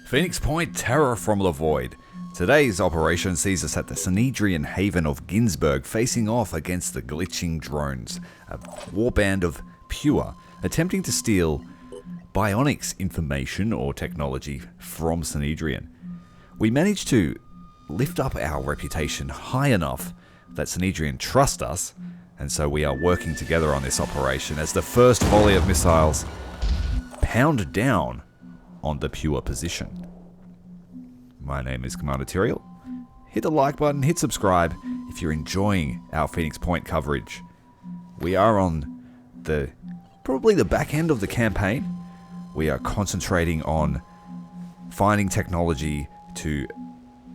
Phoenix Point, Terror from the Void. Today's operation sees us at the Cedrian haven of Ginsburg facing off against the glitching drones, a warband of Pure, attempting to steal bionics information or technology from Cedrian. We managed to lift up our reputation high enough that Cedrian trust us, and so we are working together on this operation as the first volley of missiles pound down on the Pure position. My name is Commander Tyrael. Hit the like button, hit subscribe if you're enjoying our Phoenix Point coverage. We are on probably the back end of the campaign. We are concentrating on finding technology to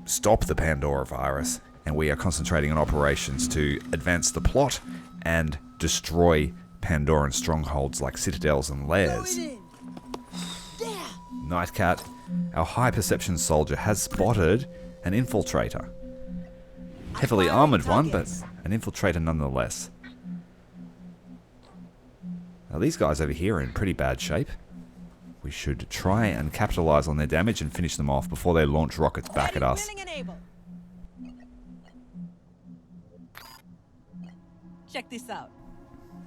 stop the Pandora virus, and we are concentrating on operations to advance the plot and destroy Pandoran strongholds like citadels and lairs. Nightcat, our high perception soldier, has spotted an infiltrator. Heavily armored one, but an infiltrator nonetheless. Now these guys over here are in pretty bad shape. We should try and capitalize on their damage and finish them off before they launch rockets back at us. Check this out.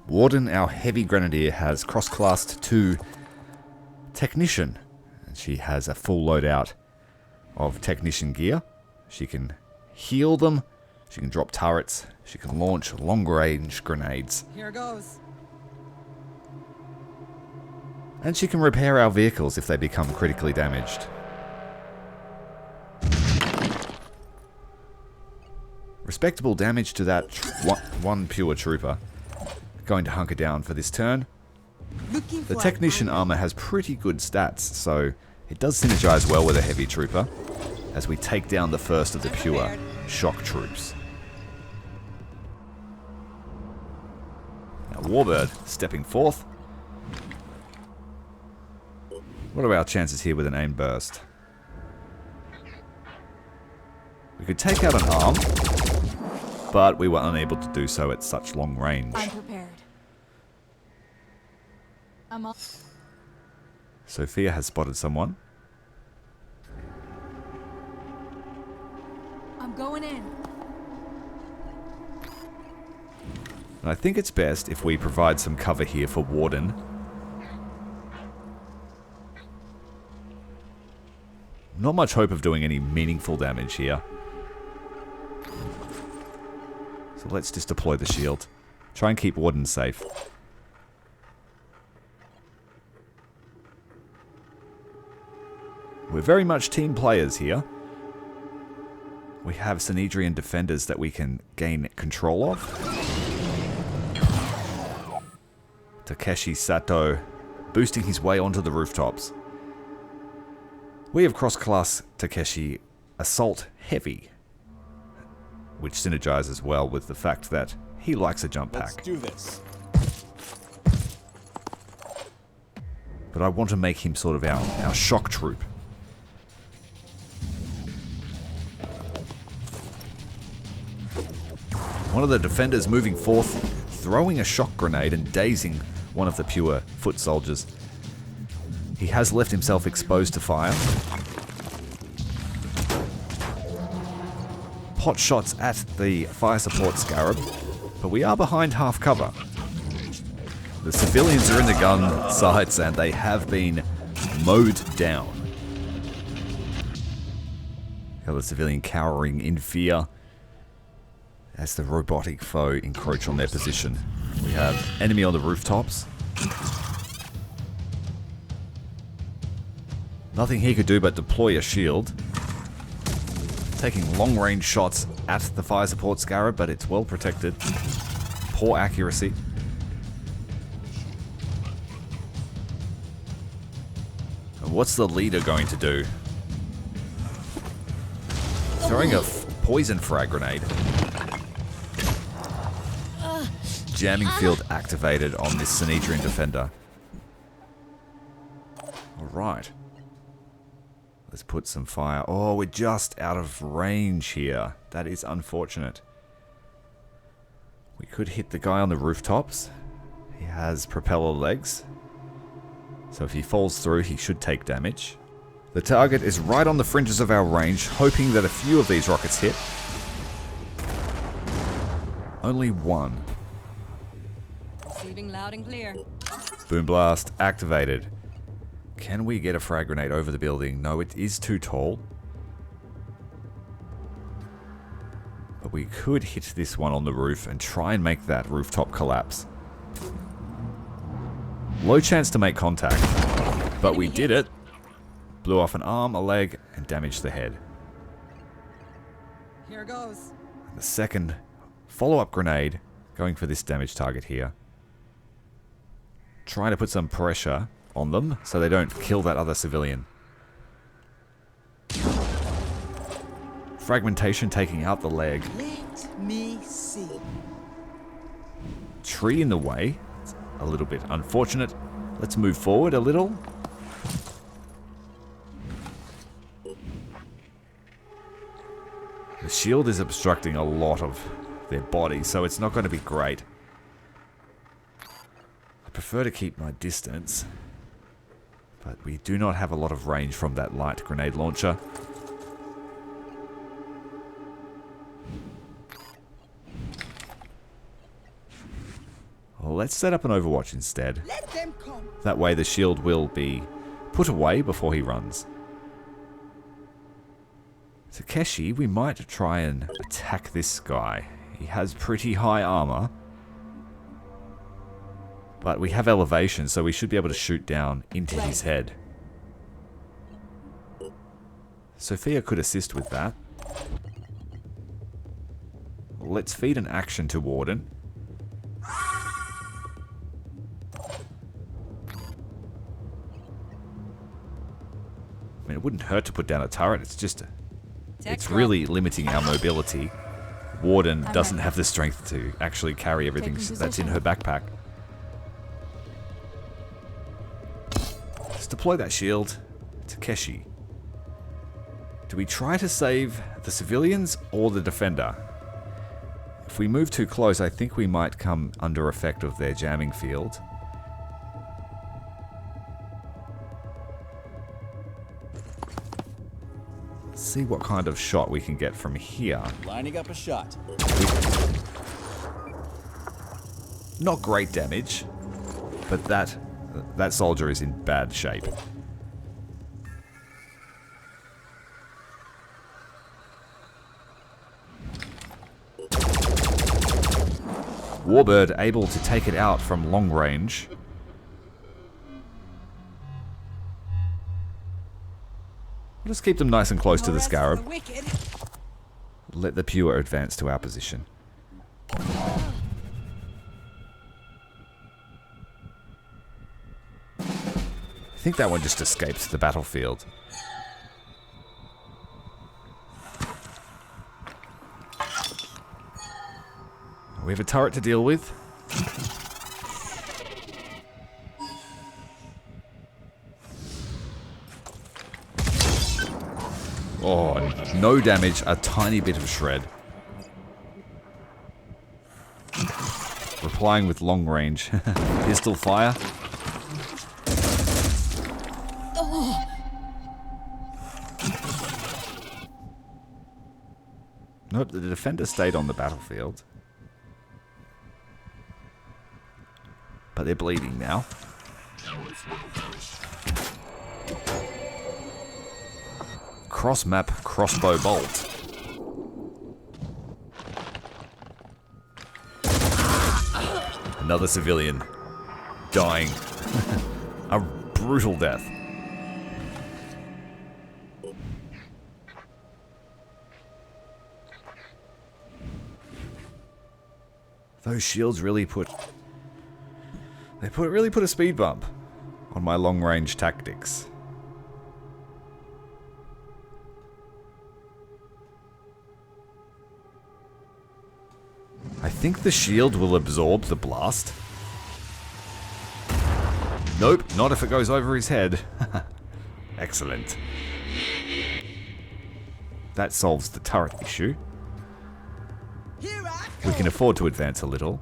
Warden, our heavy grenadier, has cross-classed to Technician. She has a full loadout of Technician gear. She can heal them, she can drop turrets, she can launch long-range grenades. Here goes. And she can repair our vehicles if they become critically damaged. Respectable damage to that one Pure trooper. Going to hunker down for this turn. The Technician armor has pretty good stats, so it does synergize well with a heavy trooper as we take down the first of the Pure shock troops. Now Warbird stepping forth. What are our chances here with an aim burst? We could take out an arm, but we were unable to do so at such long range. I'm prepared. Sophia has spotted someone. I'm going in. And I think it's best if we provide some cover here for Warden. Not much hope of doing any meaningful damage here. So let's just deploy the shield. Try and keep Warden safe. We're very much team players here. We have Cedrian defenders that we can gain control of. Takeshi Sato boosting his way onto the rooftops. We have cross-class Takeshi Assault Heavy, which synergizes well with the fact that he likes a jump pack. Let's do this. But I want to make him sort of our shock troop. One of the defenders moving forth, throwing a shock grenade and dazing one of the Pure foot soldiers. He has left himself exposed to fire. Pot shots at the fire support scarab, but we are behind half cover. The civilians are in the gun sites and they have been mowed down. The other civilian cowering in fear as the robotic foe encroach on their position. We have enemy on the rooftops. Nothing he could do but deploy a shield. Taking long-range shots at the fire support scarab, but it's well protected. Poor accuracy. And what's the leader going to do? Throwing a poison frag grenade. Jamming field activated on this Cedrian defender. Alright. Let's put some fire. Oh, we're just out of range here. That is unfortunate. We could hit the guy on the rooftops. He has propeller legs. So if he falls through, he should take damage. The target is right on the fringes of our range, hoping that a few of these rockets hit. Only one. Receiving loud and clear. Boom blast activated. Can we get a frag grenade over the building? No, it is too tall. But we could hit this one on the roof and try and make that rooftop collapse. Low chance to make contact, but we did it. Blew off an arm, a leg, and damaged the head. Here goes. The second follow-up grenade, going for this damaged target here. Trying to put some pressure on them so they don't kill that other civilian. Fragmentation taking out the leg. Let me see. Tree in the way. It's a little bit unfortunate. Let's move forward a little. The shield is obstructing a lot of their body, so it's not going to be great. I prefer to keep my distance, but we do not have a lot of range from that light grenade launcher. Well, let's set up an overwatch instead. Let them come. That way the shield will be put away before he runs. Takeshi, we might try and attack this guy. He has pretty high armor. But we have elevation, so we should be able to shoot down into his head. Sophia could assist with that. Let's feed an action to Warden. I mean, it wouldn't hurt to put down a turret. It's really limiting our mobility. Warden doesn't have the strength to actually carry everything that's in her backpack. Let's deploy that shield. Takeshi. Do we try to save the civilians or the defender? If we move too close, I think we might come under effect of their jamming field. See what kind of shot we can get from here. Lining up a shot. Not great damage, but that soldier is in bad shape. Warbird able to take it out from long range. We'll just keep them nice and close to the Scarab. Let the Pure advance to our position. I think that one just escaped the battlefield. We have a turret to deal with. Oh, no damage, a tiny bit of shred. Replying with long range. Pistol fire. Nope, the defender stayed on the battlefield. But they're bleeding now. Cross-map crossbow bolt. Another civilian. Dying. A brutal death. Those shields really put a speed bump on my long-range tactics. I think the shield will absorb the blast. Nope, not if it goes over his head. Excellent. That solves the turret issue. We can afford to advance a little.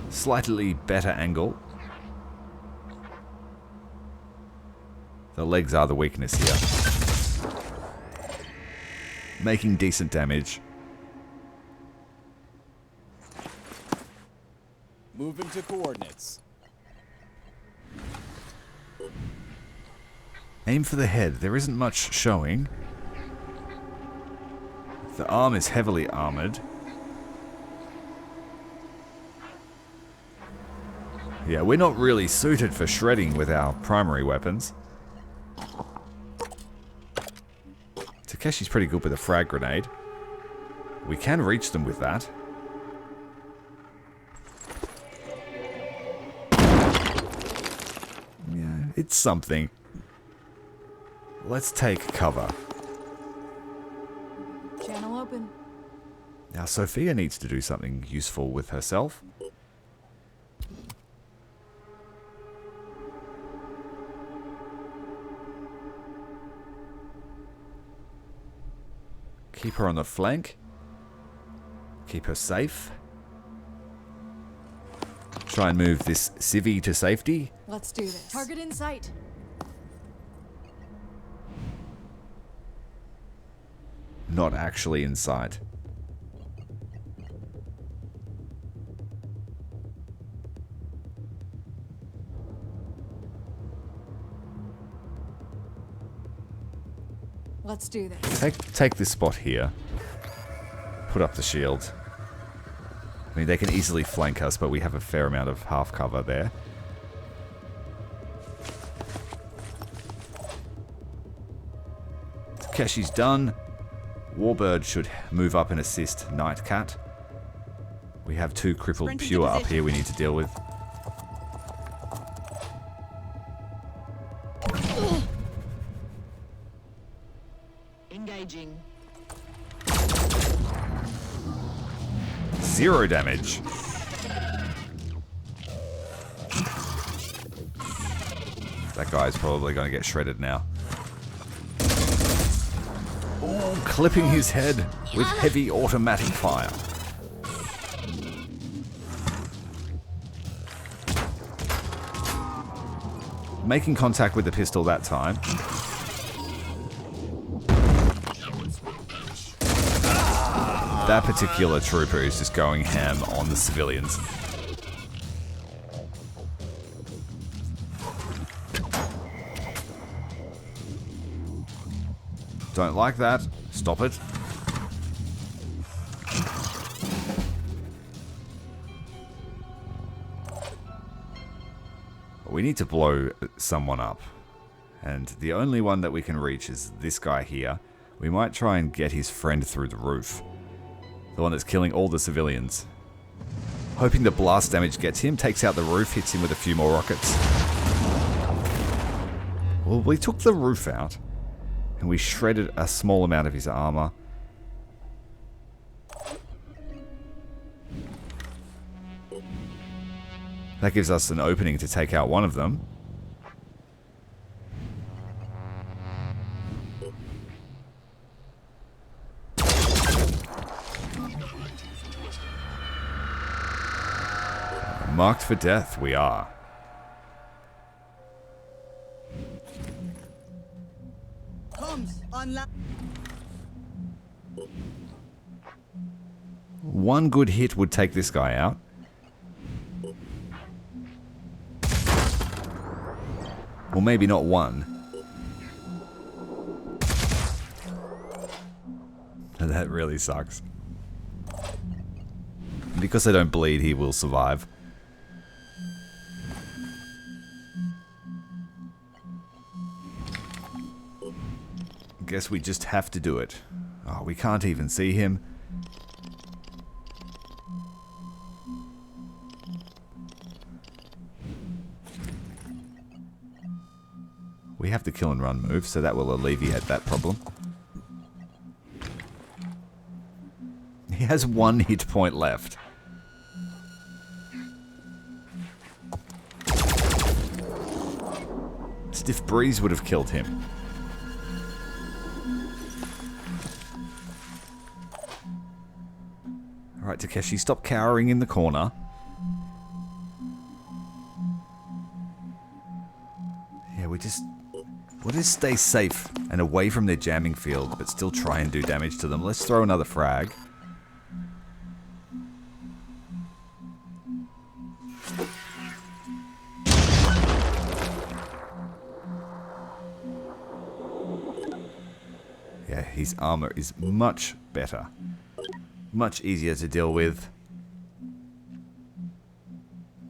Slightly better angle. The legs are the weakness here. Making decent damage. Moving to coordinates. Aim for the head. There isn't much showing. The arm is heavily armored. Yeah, we're not really suited for shredding with our primary weapons. Takeshi's pretty good with a frag grenade. We can reach them with that. Yeah, it's something. Let's take cover. Channel open. Now Sophia needs to do something useful with herself. Keep her on the flank. Keep her safe. Try and move this civvy to safety. Let's do this. Target in sight. Not actually in sight. Let's do this. Take this spot here. Put up the shield. I mean, they can easily flank us, but we have a fair amount of half cover there. Takeshi's done. Warbird should move up and assist Nightcat. We have two crippled pure up here we need to deal with. Engaging. 0 damage. That guy's probably going to get shredded now. Oh, clipping his head with heavy automatic fire. Making contact with the pistol that time. That particular trooper is just going ham on the civilians. Don't like that. Stop it. We need to blow someone up. And the only one that we can reach is this guy here. We might try and get his friend through the roof. The one that's killing all the civilians. Hoping the blast damage gets him, takes out the roof, hits him with a few more rockets. Well, we took the roof out. And we shredded a small amount of his armor. That gives us an opening to take out one of them. Marked for death, we are. Comms online. One good hit would take this guy out. Well, maybe not one. That really sucks. Because they don't bleed, he will survive. Guess we just have to do it. Oh, we can't even see him. We have the kill and run move, so that will alleviate that problem. He has 1 hit point left. Stiff Breeze would have killed him. Alright, Takeshi, stop cowering in the corner. Yeah, What is stay safe and away from their jamming field, but still try and do damage to them? Let's throw another frag. Yeah, his armor is much better. Much easier to deal with.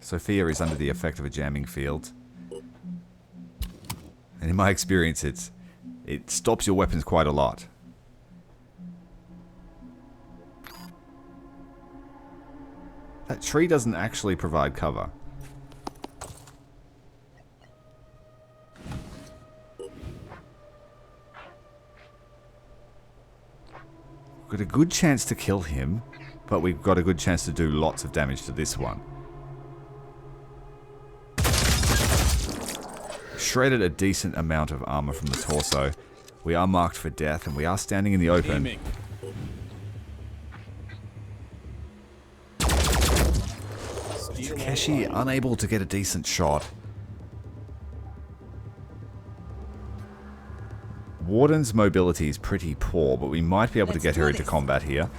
Sophia is under the effect of a jamming field. And in my experience, it stops your weapons quite a lot. That tree doesn't actually provide cover. We've got a good chance to kill him, but we've got a good chance to do lots of damage to this one. Shredded a decent amount of armor from the torso. We are marked for death, and we are standing in the open. Aiming. Takeshi unable to get a decent shot. Warden's mobility is pretty poor, but we might be able to get her into combat here.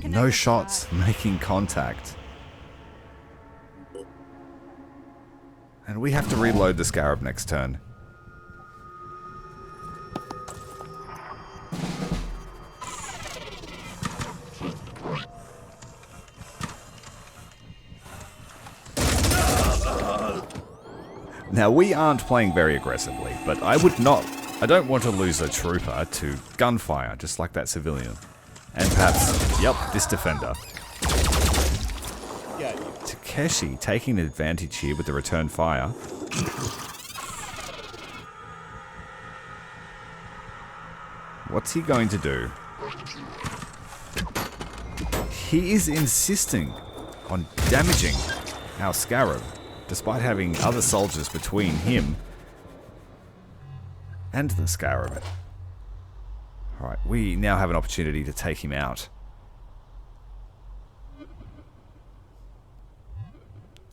No shots making contact. And we have to reload the Scarab next turn. Now, we aren't playing very aggressively, but I don't want to lose a trooper to gunfire, just like that civilian. And perhaps, yep, this defender. Yeah. Takeshi taking advantage here with the return fire. What's he going to do? He is insisting on damaging our Scarab, despite having other soldiers between him and the Scarab. Alright, we now have an opportunity to take him out.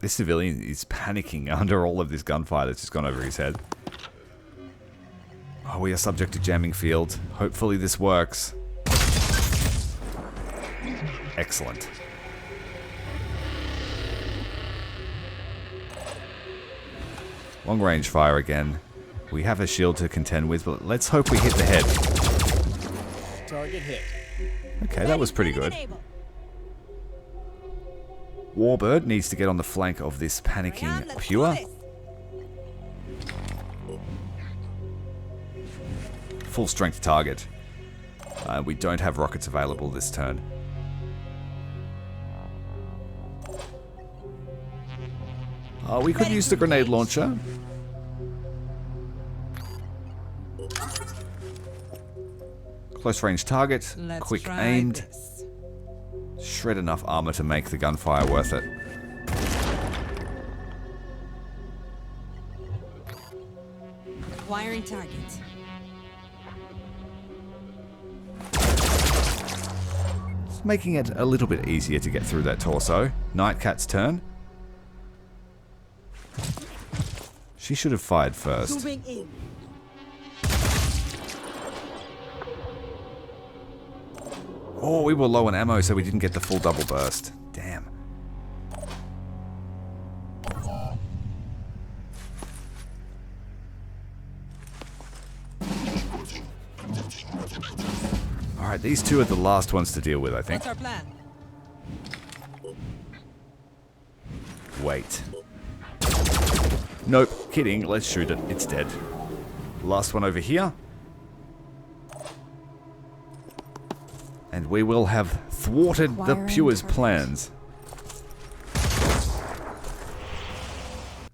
This civilian is panicking under all of this gunfire that's just gone over his head. Oh, we are subject to jamming field. Hopefully this works. Excellent. Long range fire again. We have a shield to contend with, but let's hope we hit the head. Target hit. Okay, that was pretty good. Warbird needs to get on the flank of this panicking Pure. Full strength target. We don't have rockets available this turn. We could use the grenade launcher. Close range target, quick aimed. Shred enough armor to make the gunfire worth it. Wiring target. It's making it a little bit easier to get through that torso. Nightcat's turn. She should have fired first. Moving in. Oh, we were low on ammo, so we didn't get the full double burst. Damn. Alright, these two are the last ones to deal with, I think. What's our plan? Wait. Nope, kidding. Let's shoot it. It's dead. Last one over here. And we will have thwarted the Pure's plans.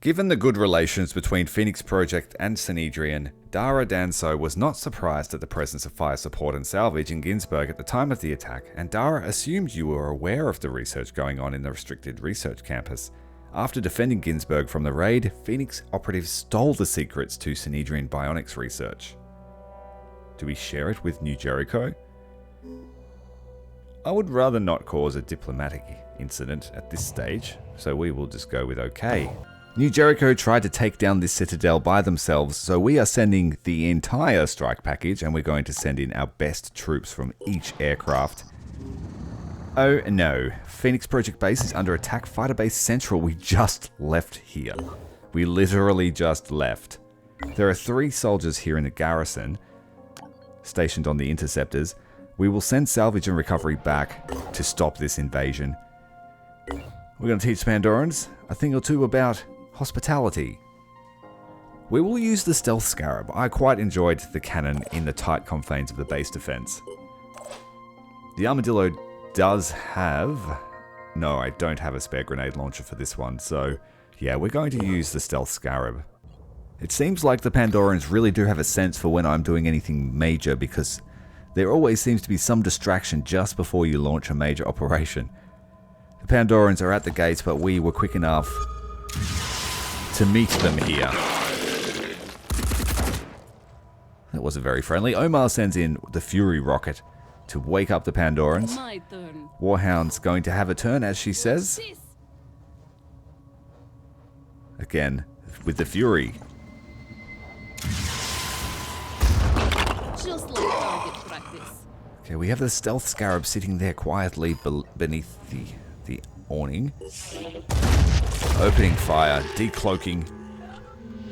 Given the good relations between Phoenix Project and Cedrian, Dara Danso was not surprised at the presence of fire support and salvage in Ginsburg at the time of the attack, and Dara assumed you were aware of the research going on in the restricted research campus. After defending Ginsburg from the raid, Phoenix operatives stole the secrets to Cedrian bionics research. Do we share it with New Jericho? I would rather not cause a diplomatic incident at this stage, so we will just go with okay. New Jericho tried to take down this citadel by themselves, so we are sending the entire strike package, and we're going to send in our best troops from each aircraft. Oh no, Phoenix Project Base is under attack. Fighter Base Central, we just left here. We literally just left. There are 3 soldiers here in the garrison, stationed on the interceptors. We will send salvage and recovery back to stop this invasion. We're going to teach Pandorans a thing or two about hospitality. We will use the stealth scarab. I quite enjoyed the cannon in the tight confines of the base defense. The armadillo does have... No, I don't have a spare grenade launcher for this one, so yeah, we're going to use the stealth scarab. It seems like the Pandorans really do have a sense for when I'm doing anything major, because there always seems to be some distraction just before you launch a major operation. The Pandorans are at the gates, but we were quick enough to meet them here. That wasn't very friendly. Omar sends in the Fury rocket to wake up the Pandorans. My turn. Warhound's going to have a turn, as she says. Again, with the Fury. Just like target practice. Okay, we have the stealth scarab sitting there quietly beneath the awning. Opening fire, decloaking,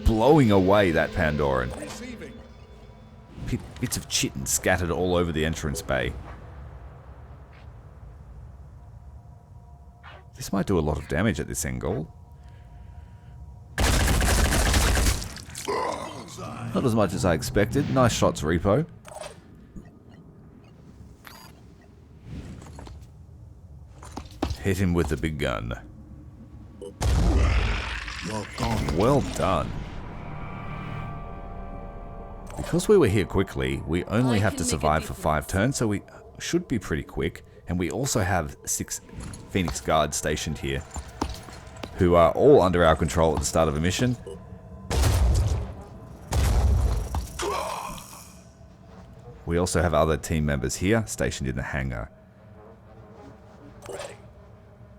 blowing away that Pandoran. Bits of chitin scattered all over the entrance bay. This might do a lot of damage at this angle. Not as much as I expected. Nice shots, Repo. Hit him with the big gun. Well done. Because we were here quickly, we only have to survive for 5 turns, so we should be pretty quick. And we also have 6 Phoenix Guards stationed here, who are all under our control at the start of a mission. We also have other team members here, stationed in the hangar.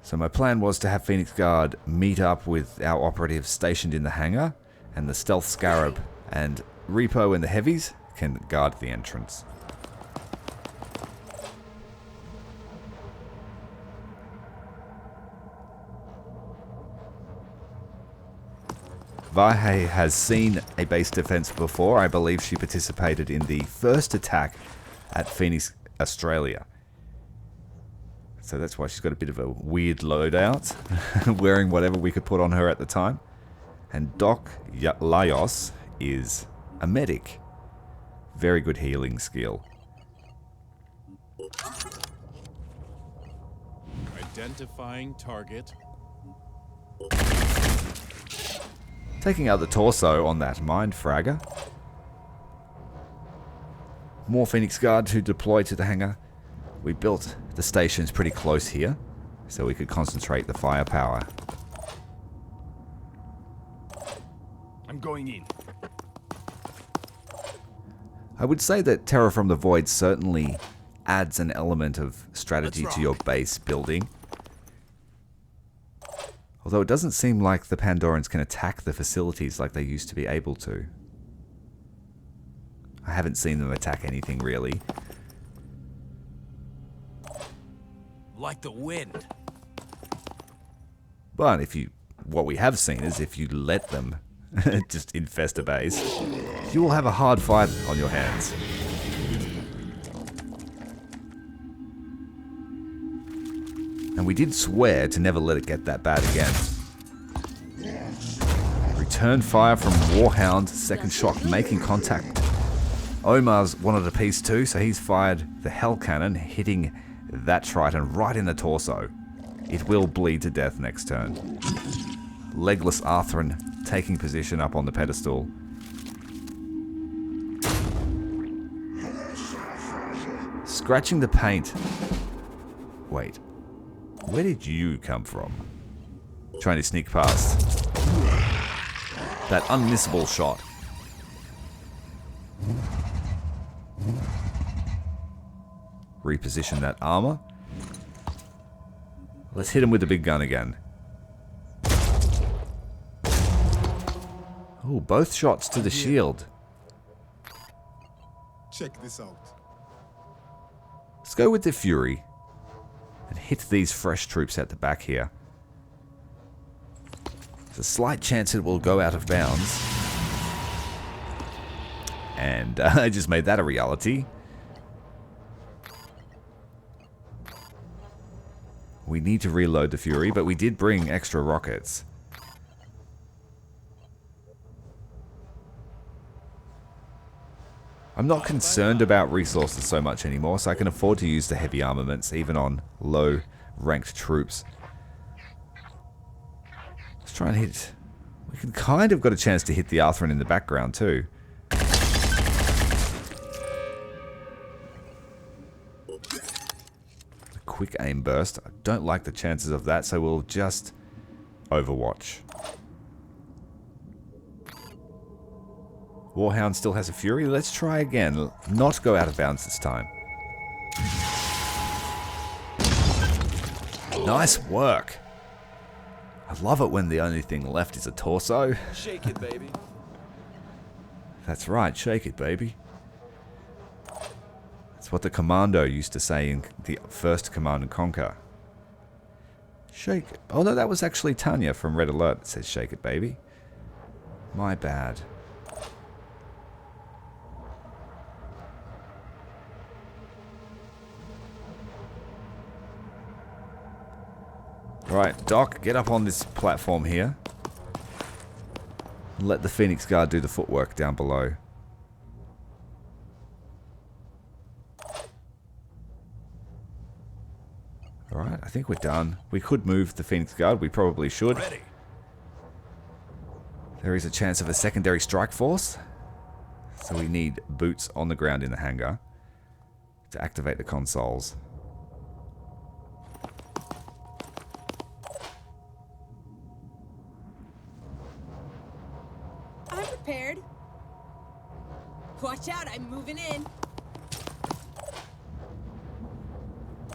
So my plan was to have Phoenix Guard meet up with our operatives stationed in the hangar, and the Stealth Scarab and Repo and the Heavies can guard the entrance. Vahe has seen a base defense before. I believe she participated in the first attack at Phoenix, Australia. So that's why she's got a bit of a weird loadout, wearing whatever we could put on her at the time. And Doc Laios is a medic. Very good healing skill. Identifying target. Taking out the torso on that mind fragger. More Phoenix Guard to deploy to the hangar. We built the stations pretty close here, so we could concentrate the firepower. I'm going in. I would say that Terror from the Void certainly adds an element of strategy to your base building. Although it doesn't seem like the Pandorans can attack the facilities like they used to be able to. I haven't seen them attack anything really. Like the wind. But what we have seen is if you let them just infest a base, you will have a hard fight on your hands. And we did swear to never let it get that bad again. Return fire from Warhound, second shock making contact. Omar's wanted a piece too, so he's fired the Hell Cannon, hitting that Triton right in the torso. It will bleed to death next turn. Legless Arthrin taking position up on the pedestal. Scratching the paint. Wait. Where did you come from? Trying to sneak past. That unmissable shot. Reposition that armor. Let's hit him with the big gun again. Oh, both shots to the shield. Check this out. Let's go with the Fury and hit these fresh troops at the back here. There's a slight chance it will go out of bounds. And I just made that a reality. We need to reload the Fury, but we did bring extra rockets. I'm not concerned about resources so much anymore, so I can afford to use the heavy armaments, even on low-ranked troops. Let's try and hit... We can kind of got a chance to hit the Arthurian in the background, too. A quick aim burst. I don't like the chances of that, so we'll just overwatch. Warhound still has a Fury. Let's try again. Not go out of bounds this time. Nice work. I love it when the only thing left is a torso. Shake it, baby. That's right, shake it, baby. That's what the Commando used to say in the first Command & Conquer. Shake it. Oh no, that was actually Tanya from Red Alert that says shake it, baby. My bad. Right, Doc, get up on this platform here. And let the Phoenix Guard do the footwork down below. Alright, I think we're done. We could move the Phoenix Guard, we probably should. Ready. There is a chance of a secondary strike force. So we need boots on the ground in the hangar to activate the consoles. I'm prepared. Watch out, I'm moving in.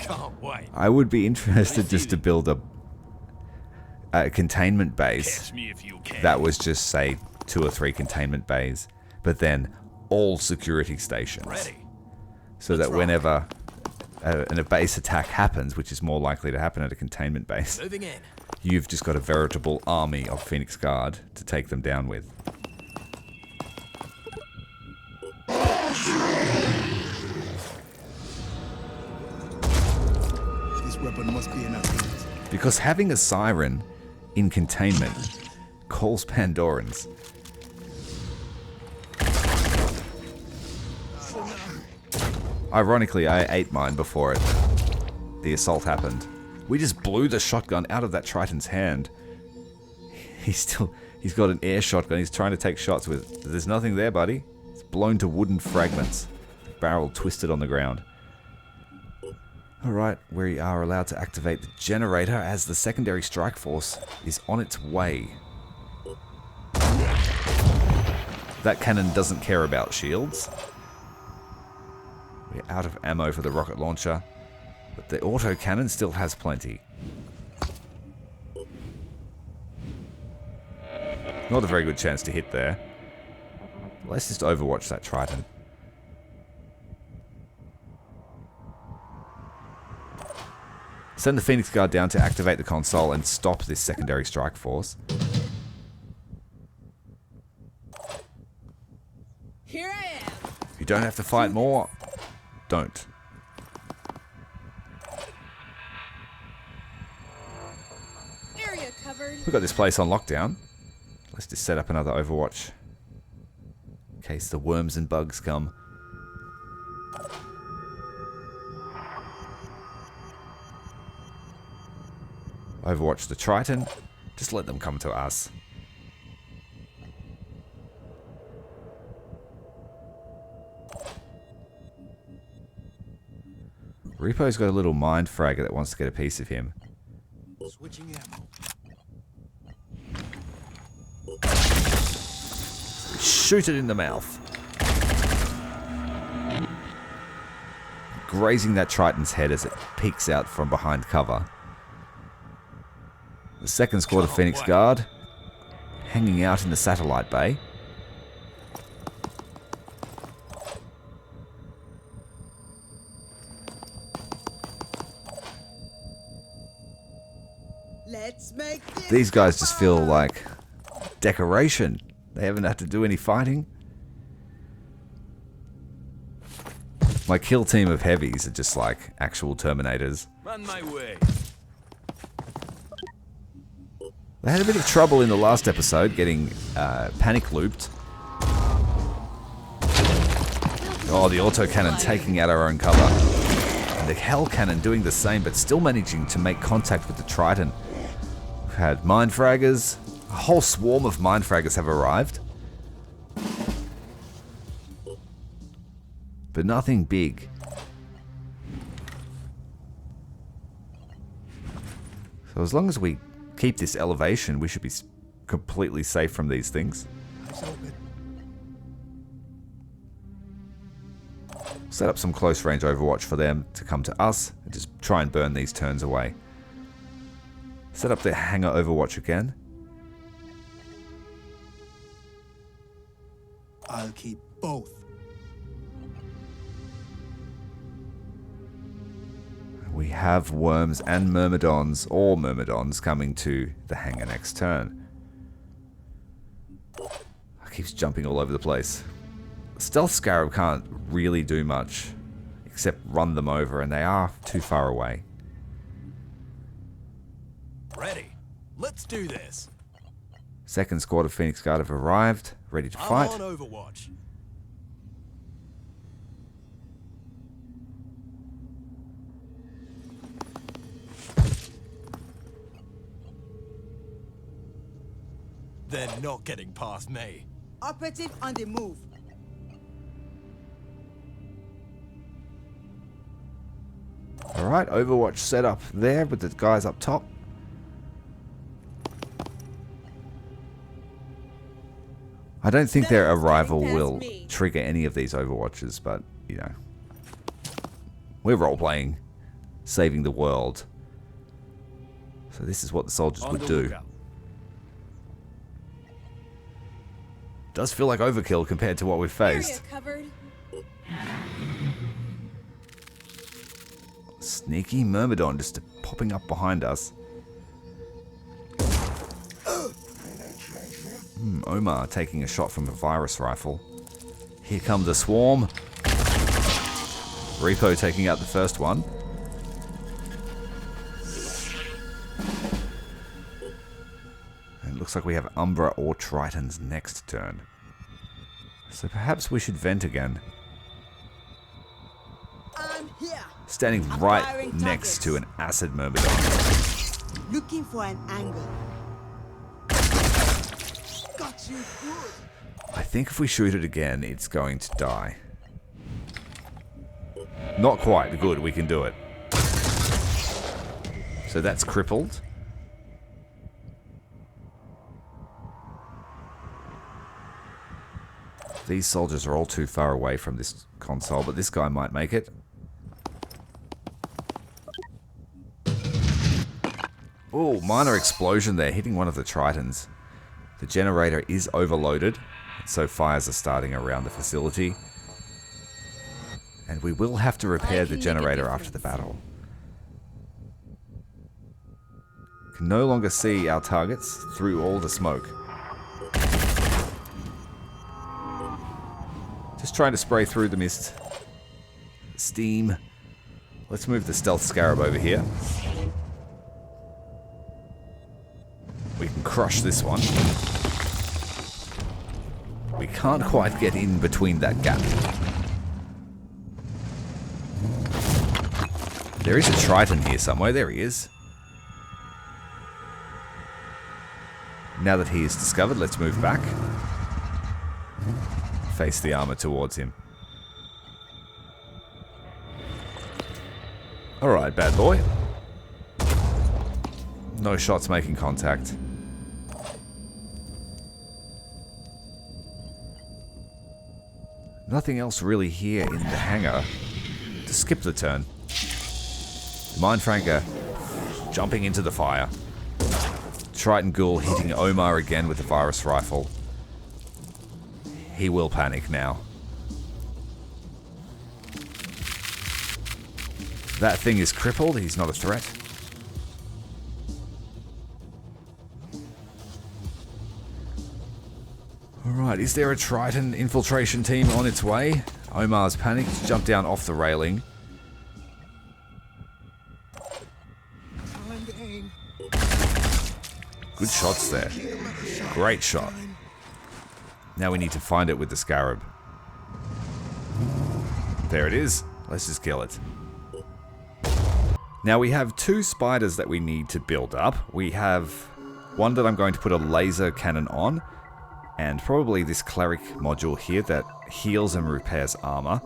Can't wait. I would be interested just to build a containment base Catch me if you can. that was just, say, 2 or 3 containment bays, but then all security stations. Ready. So that whenever a base attack happens, which is more likely to happen at a containment base, Moving in. you've just got a veritable army of Phoenix Guard to take them down with. This weapon must be enough. Because having a siren in containment calls Pandorans. Ironically, I ate mine before the assault happened. We just blew the shotgun out of that Triton's hand. He's got an air shotgun he's trying to take shots with. There's nothing there, buddy. It's blown to wooden fragments. Barrel twisted on the ground. Alright, we are allowed to activate the generator as the secondary strike force is on its way. That cannon doesn't care about shields. We're out of ammo for the rocket launcher, but the auto cannon still has plenty. Not a very good chance to hit there. Let's just overwatch that Triton. Send the Phoenix Guard down to activate the console and stop this secondary strike force. Here I am. If you don't have to fight more, don't. Area covered. We've got this place on lockdown. Let's just set up another Overwatch in case the worms and bugs come. Overwatch the Triton. Just let them come to us. Repo's got a little mind fragger that wants to get a piece of him. Switching ammo. Shoot it in the mouth. Grazing that Triton's head as it peeks out from behind cover. The second squad of Phoenix Guard hanging out in the satellite bay. Let's make this. These guys just feel like decoration. They haven't had to do any fighting. My kill team of heavies are just like actual Terminators. On my way. They had a bit of trouble in the last episode getting panic looped. Oh, the autocannon taking out our own cover. And the hell cannon doing the same, but still managing to make contact with the Triton. We've had mine fraggers. A whole swarm of mine fraggers have arrived. But nothing big. So as long as we keep this elevation, we should be completely safe from these things. Eyes open. Set up some close range overwatch for them to come to us and just try and burn these turns away. Set up the hangar overwatch again. I'll keep both. We have worms and myrmidons, or myrmidons, coming to the hangar next turn. It keeps jumping all over the place. Stealth Scarab can't really do much, except run them over, and they are too far away. Ready. Let's do this. Second squad of Phoenix Guard have arrived, ready to fight. I'm on Overwatch. They're not getting past me. Operative on the move. Alright, Overwatch set up there with the guys up top. I don't think their arrival will trigger any of these Overwatches, but, you know. We're role-playing, saving the world. So this is what the soldiers would do. Does feel like overkill compared to what we've Area faced. covered. Sneaky Myrmidon just popping up behind us. Omar taking a shot from a virus rifle. Here comes the swarm. Repo taking out the first one. And it looks like we have Umbra or Tritons next turn. So perhaps we should vent again. I'm here. Standing I'm right firing next targets. to an acid Myrmidon. Looking for an angle. Got you good. I think if we shoot it again, it's going to die. Not quite. Good, we can do it. So that's crippled. These soldiers are all too far away from this console, but this guy might make it. Oh, minor explosion there, hitting one of the Tritons. The generator is overloaded, so fires are starting around the facility. And we will have to repair the generator after the battle. Can no longer see our targets through all the smoke. Just trying to spray through the mist. Steam. Let's move the Stealth Scarab over here. We can crush this one. We can't quite get in between that gap. There is a Triton here somewhere. There he is. Now that he is discovered, let's move back. Face the armor towards him. Alright, bad boy. No shots making contact. Nothing else really here in the hangar to skip the turn. The Mindfranker jumping into the fire. Triton Ghoul hitting Omar again with the virus rifle. He will panic now. That thing is crippled. He's not a threat. Alright, is there a Triton infiltration team on its way? Omar's panicked, jumped down off the railing. Good shots there. Great shot. Now we need to find it with the Scarab. There it is. Let's just kill it. Now we have 2 spiders that we need to build up. We have one that I'm going to put a laser cannon on, and probably this cleric module here that heals and repairs armor.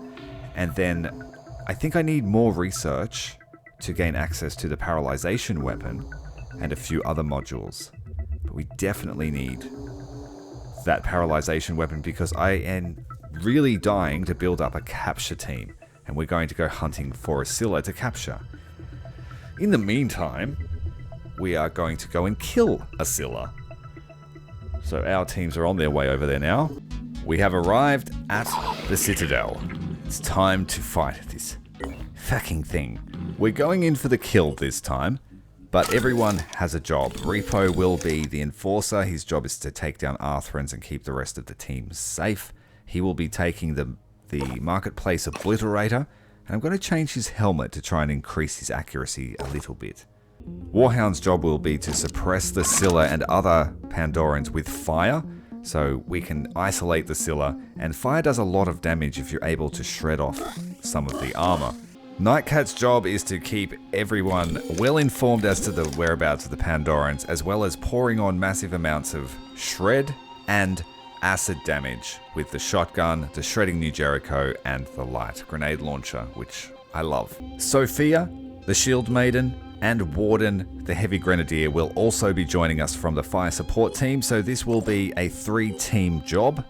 And then I think I need more research to gain access to the paralyzation weapon and a few other modules. But we definitely need that paralyzation weapon because I am really dying to build up a capture team, and we're going to go hunting for a Scylla to capture. In the meantime, we are going to go and kill a Scylla. So our teams are on their way over there now. We have arrived at the Citadel. It's time to fight this fucking thing. We're going in for the kill this time, but everyone has a job. Repo will be the enforcer. His job is to take down Arthrans and keep the rest of the team safe. He will be taking the Marketplace Obliterator, and I'm going to change his helmet to try and increase his accuracy a little bit. Warhound's job will be to suppress the Scylla and other Pandorans with fire, so we can isolate the Scylla, and fire does a lot of damage if you're able to shred off some of the armor. Nightcat's job is to keep everyone well informed as to the whereabouts of the Pandorans, as well as pouring on massive amounts of shred and acid damage with the shotgun, the shredding New Jericho, and the light grenade launcher, which I love. Sophia, the Shield Maiden, and Warden, the Heavy Grenadier, will also be joining us from the fire support team, so this will be a 3-team job.